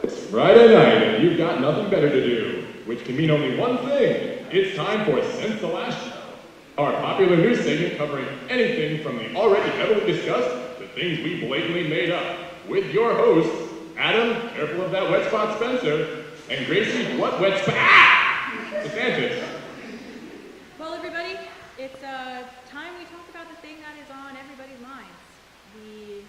Friday night, and you've got nothing better to do, which can mean only one thing. It's time for Since the Last Show, our popular news segment covering anything from the already heavily discussed to things we blatantly made up, with your hosts, Adam, careful of that wet spot Spencer, and Gracie, what wet spot? DeSantis. Well, everybody, it's time we talk about the thing that is on everybody's minds. The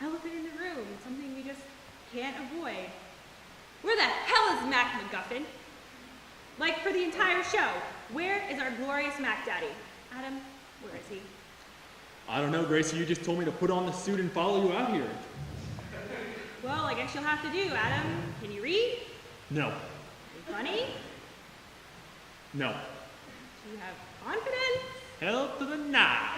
elephant in the room, something we just can't avoid. Where the hell is Mac McGuffin? Like, for the entire show, where is our glorious Mac Daddy? Adam, where is he? I don't know, Gracie, you just told me to put on the suit and follow you out here. Well, I guess you'll have to do, Adam. Can you read? No. Are you funny? No. Do you have confidence? Hell to the nah.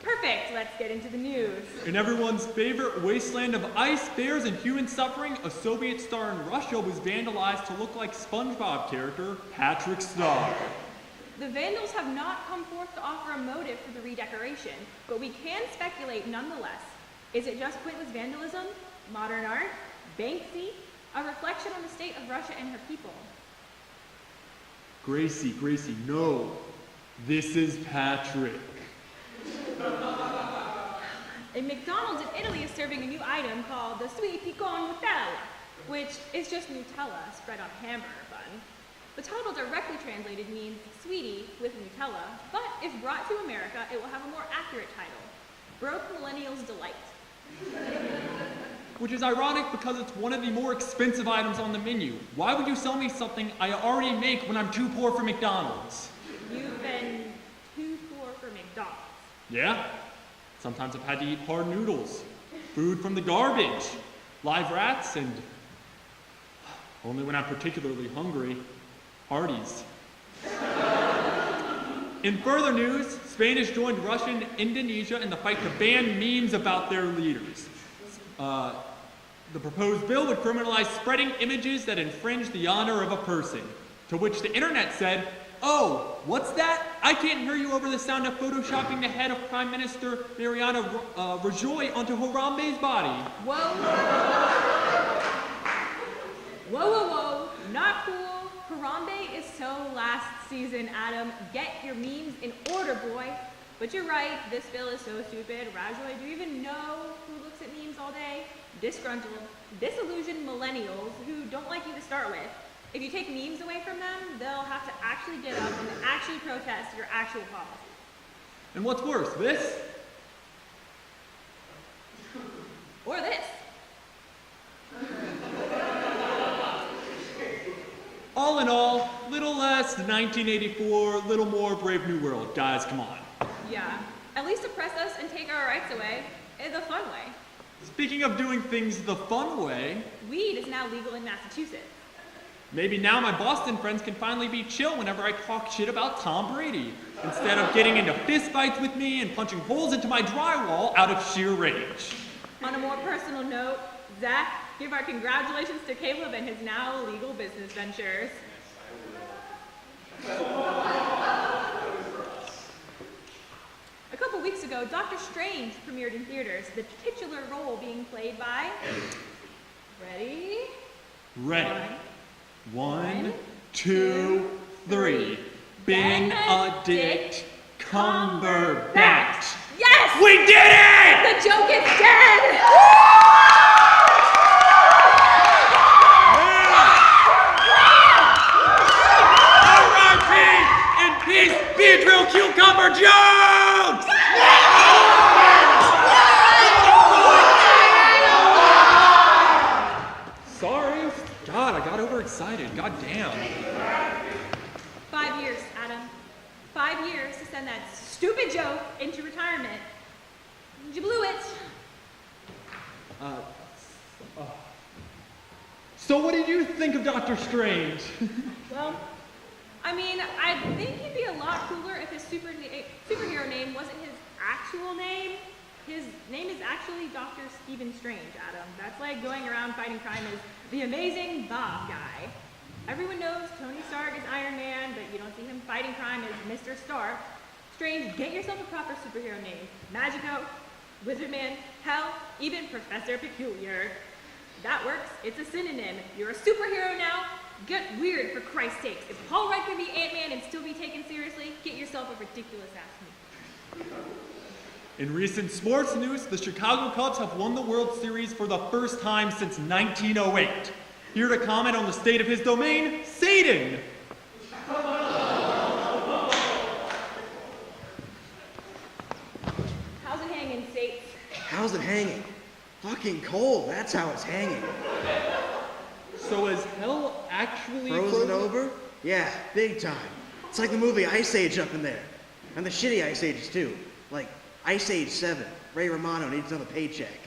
Perfect, let's get into the news. In everyone's favorite wasteland of ice, bears, and human suffering, a Soviet star in Russia was vandalized to look like SpongeBob character Patrick Star. The Vandals have not come forth to offer a motive for the redecoration, but we can speculate nonetheless. Is it just pointless vandalism? Modern art? Banksy? A reflection on the state of Russia and her people? Gracie, no. This is Patrick. A McDonald's in Italy is serving a new item called the Sweet Pecan Nutella, which is just Nutella spread on hamburger bun. The title directly translated means sweetie with Nutella, but if brought to America, it will have a more accurate title, Broke Millennials Delight. Which is ironic because it's one of the more expensive items on the menu. Why would you sell me something I already make when I'm too poor for McDonald's? You've been too poor for McDonald's. Yeah. Sometimes I've had to eat hard noodles, food from the garbage, live rats, and only when I'm particularly hungry, Hardee's. In further news, Spain has joined Russia and Indonesia in the fight to ban memes about their leaders. The proposed bill would criminalize spreading images that infringe the honor of a person, to which the internet said, "Oh, what's that? I can't hear you over the sound of photoshopping the head of Prime Minister Mariana Rajoy onto Harambe's body." Whoa, not cool. Harambe is so last season, Adam. Get your memes in order, boy. But you're right, this bill is so stupid. Rajoy, do you even know who looks at memes all day? Disgruntled, disillusioned millennials who don't like you to start with. If you take memes away from them, they'll have to actually get up and actually protest your actual policy. And what's worse, this? Or this. All in all, little less 1984, little more Brave New World. Guys, come on. Yeah, at least oppress us and take our rights away in the fun way. Speaking of doing things the fun way, Weed is now legal in Massachusetts. maybe now my Boston friends can finally be chill whenever I talk shit about Tom Brady, instead of getting into fistfights with me and punching holes into my drywall out of sheer rage. On a more personal note, Zach, give our congratulations to Caleb and his now legal business ventures. A couple weeks ago, Doctor Strange premiered in theaters, the titular role being played by... Ready? Ready. One, two, three. Benedict Cumberbatch. Yes! We did it! The joke is dead! R.I.P. in peace, Beatrice Cucumber Jones! Sorry. God, I got overexcited. God damn. 5 years, Adam. 5 years to send that stupid joke into retirement. You blew it. So what did you think of Doctor Strange? Well, I mean, I think he'd be a lot cooler if his superhero name wasn't his actual name. His name is actually Dr. Stephen Strange, Adam. That's like going around fighting crime as the amazing Bob guy. Everyone knows Tony Stark is Iron Man, but you don't see him fighting crime as Mr. Stark. Strange, get yourself a proper superhero name. Magico, Wizardman, hell, even Professor Peculiar. That works. It's a synonym. You're a superhero now. Get weird, for Christ's sakes. If Paul Rudd could be Ant-Man and still be taken seriously, get yourself a ridiculous-ass movie. In recent sports news, the Chicago Cubs have won the World Series for the first time since 1908. Here to comment on the state of his domain, Satan. How's it hanging, Sates? How's it hanging? Fucking cold, that's how it's hanging. So is hell actually Frozen over? Yeah, big time. It's like the movie Ice Age up in there. And the shitty Ice Ages too. Like Ice Age 7. Ray Romano needs another paycheck.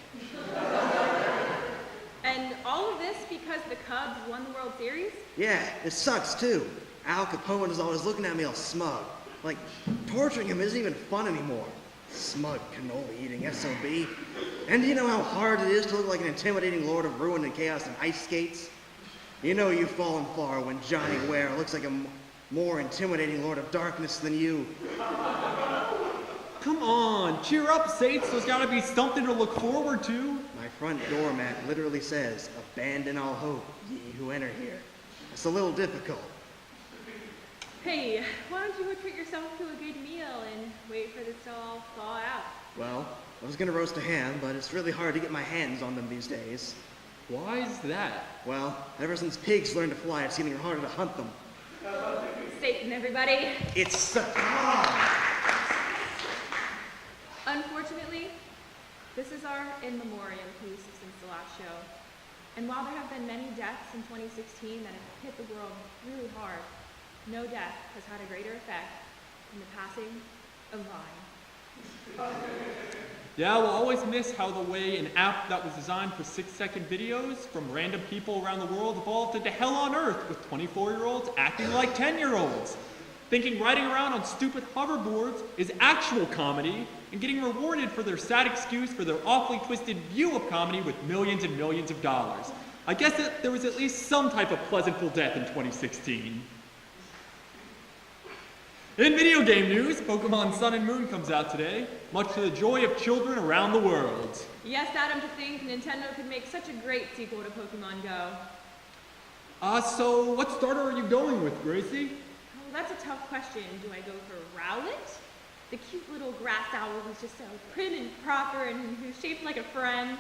And all of this because the Cubs won the World Series? Yeah, it sucks too. Al Capone is always looking at me all smug. Like, torturing him isn't even fun anymore. Smug, cannoli-eating SOB. And do you know how hard it is to look like an intimidating lord of ruin and chaos in ice skates? You know you've fallen far when Johnny Ware looks like a more intimidating lord of darkness than you. Come on, cheer up, Sates. There's gotta be something to look forward to. My front doormat literally says, "Abandon all hope, ye who enter here." It's a little difficult. Hey, why don't you treat yourself to a good meal and wait for this to all thaw out? Well, I was gonna roast a ham, but it's really hard to get my hands on them these days. Why is that? Well, ever since pigs learned to fly, it's getting harder to hunt them. Satan, everybody. It's Unfortunately, this is our in memoriam piece since the last show. And while there have been many deaths in 2016 that have hit the world really hard, no death has had a greater effect than the passing of Vine. Yeah, we'll always miss how the way an app that was designed for 6-second videos from random people around the world evolved into hell on earth with 24-year-olds acting like 10-year-olds. Thinking riding around on stupid hoverboards is actual comedy and getting rewarded for their sad excuse for their awfully twisted view of comedy with millions and millions of dollars. I guess that there was at least some type of pleasantful death in 2016. In video game news, Pokemon Sun and Moon comes out today, much to the joy of children around the world. Yes, Adam, to think Nintendo could make such a great sequel to Pokemon Go. So what starter are you going with, Gracie? Oh, that's a tough question. Do I go for Rowlet? The cute little grass owl who's just so prim and proper and who's shaped like a friend?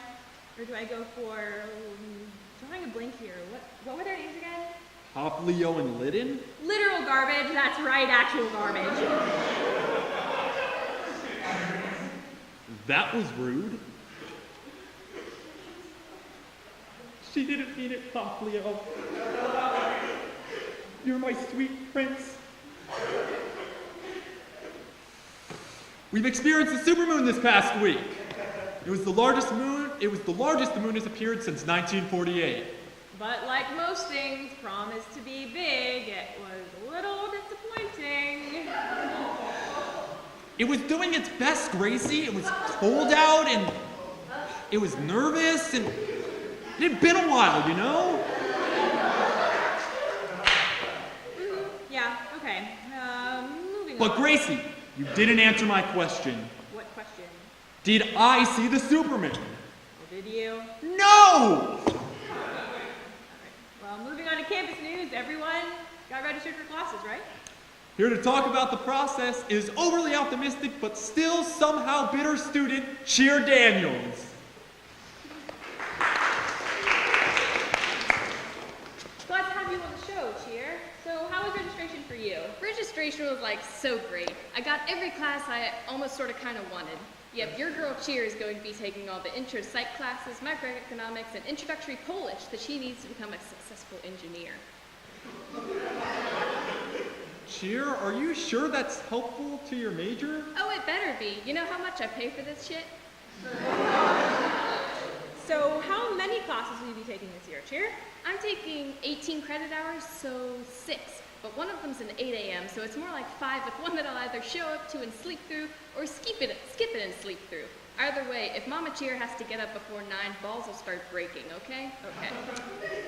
Or do I go for, drawing a blank here, what were their names again? Hop, Leo, and Lydon? Literal garbage, that's right, actual garbage. That was rude. She didn't mean it, Hop, Leo. You're my sweet prince. We've experienced a supermoon this past week. It was the largest the moon has appeared since 1948. But like most things promised to be big, it was a little disappointing. It was doing its best, Gracie. It was cold out and it was nervous and it had been a while, you know? Yeah, okay. Moving But on. Gracie, you didn't answer my question. What question? Did I see the Superman? Well, did you? No! Well, moving on to campus news, everyone got registered for classes, right? Here to talk about the process is overly optimistic but still somehow bitter student, Cheer Daniels. Glad to have you on the show, Cheer. So how was registration for you? Registration was like so great. I got every class I almost sort of kind of wanted. Yep, your girl Cheer is going to be taking all the intro psych classes, microeconomics, and introductory Polish that she needs to become a successful engineer. Cheer, are you sure that's helpful to your major? Oh, it better be. You know how much I pay for this shit? So how many classes will you be taking this year, Cheer? I'm taking 18 credit hours, so 6. But one of them's an 8 a.m., so it's more like 5 with one that I'll either show up to and sleep through, or skip it and sleep through. Either way, if Mama Cheer has to get up before 9, balls will start breaking, okay? Okay.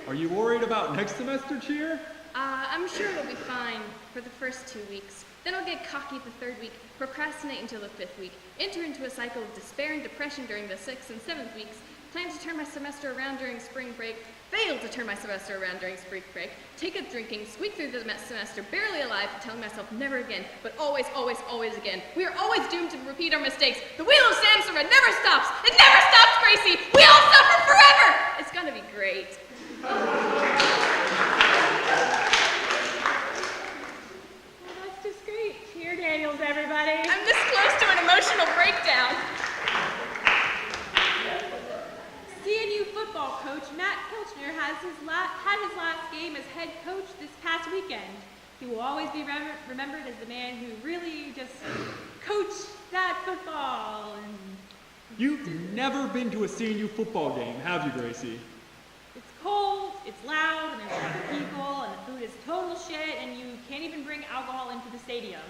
Are you worried about next semester, Cheer? I'm sure it'll be fine for the first 2 weeks, Then I'll get cocky the 3rd week, procrastinate until the 5th week, enter into a cycle of despair and depression during the 6th and 7th weeks, plan to turn my semester around during spring break, fail to turn my semester around during spring break, take up drinking, squeak through the semester barely alive, telling myself never again, but always, always, always again. We are always doomed to repeat our mistakes. The wheel of Samsara never stops. It never stops, Gracie. We all suffer forever. It's gonna be great. That's just great. Cheer Daniels, everybody. I'm this close to an emotional breakdown. CNU football coach Matt Kilchner had his last game as head coach this past weekend. He will always be remembered as the man who really just coached that football. And You've never been to a CNU football game, have you, Gracie? it's cold, it's loud, and there's a lot of people, and the food is total shit, and you can't even bring alcohol into the stadium.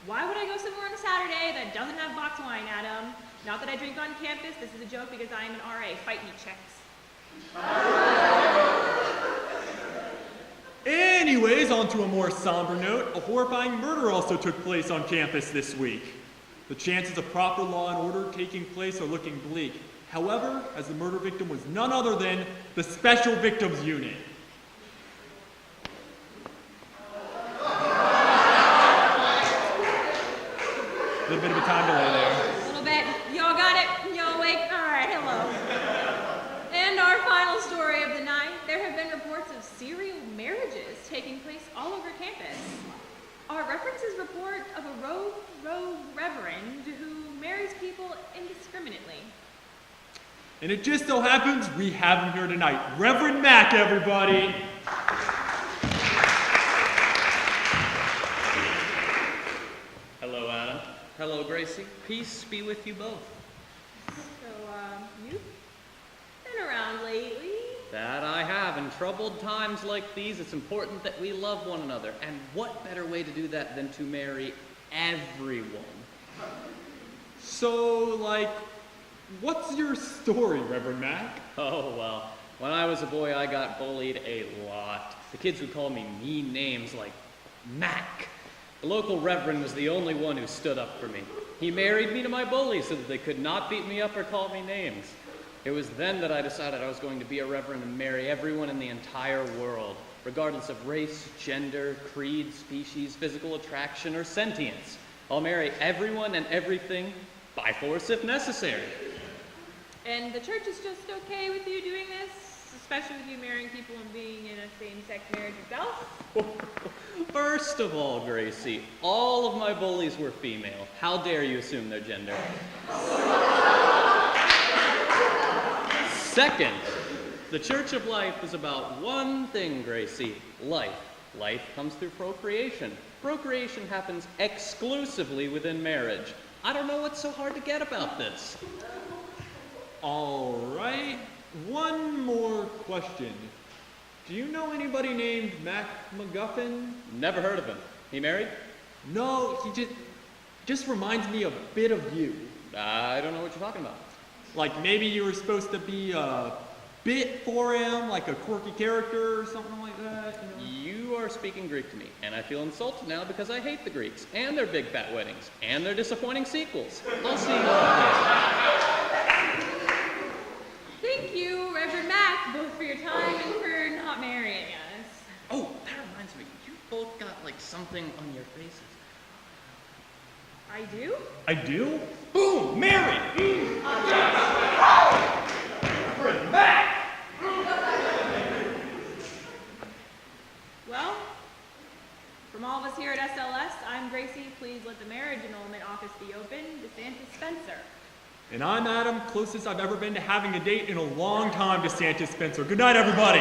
Why would I go somewhere on a Saturday that doesn't have box wine, Adam? Not that I drink on campus, this is a joke because I am an RA. Fight me, checks. Anyways, on to a more somber note, a horrifying murder also took place on campus this week. The chances of proper law and order taking place are looking bleak. However, as the murder victim was none other than the Special Victims Unit. A little bit of a time delay there. A little bit. Y'all got it? Y'all awake? All right, hello. And our final story of the night, there have been reports of serial marriages taking place all over campus. Our references report of a rogue reverend who marries people indiscriminately. And it just so happens we have him here tonight. Reverend Mack, everybody. Hello, Adam. Hello, Gracie. Peace be with you both. You've been around lately. That I have. In troubled times like these, it's important that we love one another. And what better way to do that than to marry everyone? So, like, what's your story, Reverend Mack? Oh, well, when I was a boy, I got bullied a lot. The kids would call me mean names like Mac. The local reverend was the only one who stood up for me. He married me to my bullies so that they could not beat me up or call me names. It was then that I decided I was going to be a reverend and marry everyone in the entire world, regardless of race, gender, creed, species, physical attraction, or sentience. I'll marry everyone and everything by force if necessary. And the church is just okay with you doing this? Especially with you marrying people and being in a same-sex marriage yourself? First of all, Gracie, all of my bullies were female. How dare you assume their gender? Second, the Church of Life is about one thing, Gracie, life. Life comes through procreation. Procreation happens exclusively within marriage. I don't know what's so hard to get about this. All right. One more question. Do you know anybody named Mac McGuffin? Never heard of him. He married? No, he just reminds me a bit of you. I don't know what you're talking about. Like maybe you were supposed to be a bit for him, like a quirky character or something like that. You know? You are speaking Greek to me, and I feel insulted now because I hate the Greeks, and their big fat weddings, and their disappointing sequels. I'll see you later. Thank you, Reverend Mack, both for your time and for not marrying us. Oh, that reminds me. You both got, like, something on your faces. I do? I do? Boom! Married! Reverend Mack! Well, from all of us here at SLS, I'm Gracie. Please let the marriage enrollment office be open. DeSantis Spencer. And I'm Adam, closest I've ever been to having a date in a long time, DeSantis Spencer. Good night, everybody.